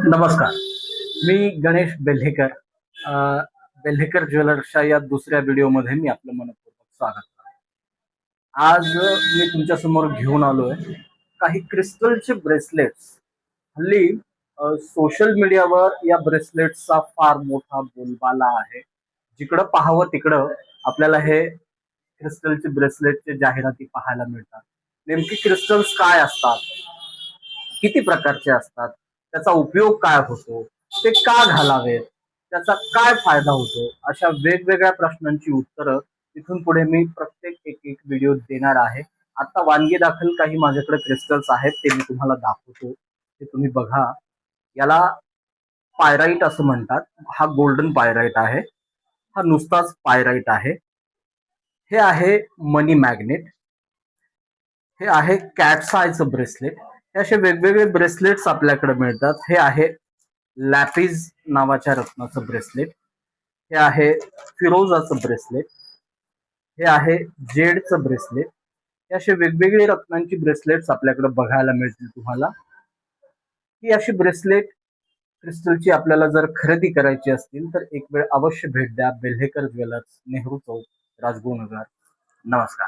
नमस्कार. मी गणेश बेल्हेकर. अ, बेल्हेकर ज्वेलर्सच्या या दुसऱ्या व्हिडिओमध्ये मी आपलं मनःपूर्वक स्वागत करतो. आज मी तुमच्यासमोर घेऊन आलोय काही क्रिस्टलचे ब्रेसलेट्स. हल्ली सोशल मीडियावर या ब्रेसलेट्सचा फार मोठा बोलबाला आहे. जिकडं पाहावं तिकडं आपल्याला हे क्रिस्टलचे ब्रेसलेटचे जाहिराती पाहायला मिळतात. नेमकी क्रिस्टल्स काय असतात, किती प्रकारचे असतात, त्याचा उपयोग काय होतो, ते का घालावेत, त्याचा काय फायदा होतो, अशा वेगवेगळ्या प्रश्नांची उत्तरं इथून पुढे मी प्रत्येक एक एक व्हिडिओ देणार आहे. आता वानगी दाखल काही माझ्याकडे क्रिस्टल्स आहेत, ते मी तुम्हाला दाखवतो. ते तुम्ही बघा. याला पायराईट असं म्हणतात. हा गोल्डन पायराईट आहे. हा नुसताच पायराईट आहे. हे आहे मनी मॅग्नेट. हे आहे कॅटसायचं ब्रेसलेट. हे असे वेगवेगळे ब्रेसलेट्स आपल्याकडे मिळतात. हे आहे लॅपिज नावाच्या रत्नाचं ब्रेसलेट. हे आहे फिरोजाचं ब्रेसलेट. हे आहे जेडचं ब्रेसलेट. हे असे वेगवेगळे रत्नांची ब्रेसलेट्स आपल्याकडे बघायला मिळतील तुम्हाला. ही अशी ब्रेसलेट क्रिस्टलची आपल्याला जर खरेदी करायची असतील तर एक वेळ अवश्य भेट द्या बेल्हेकर ज्वेलर्स, नेहरू चौक, राजगुरुनगर. नमस्कार.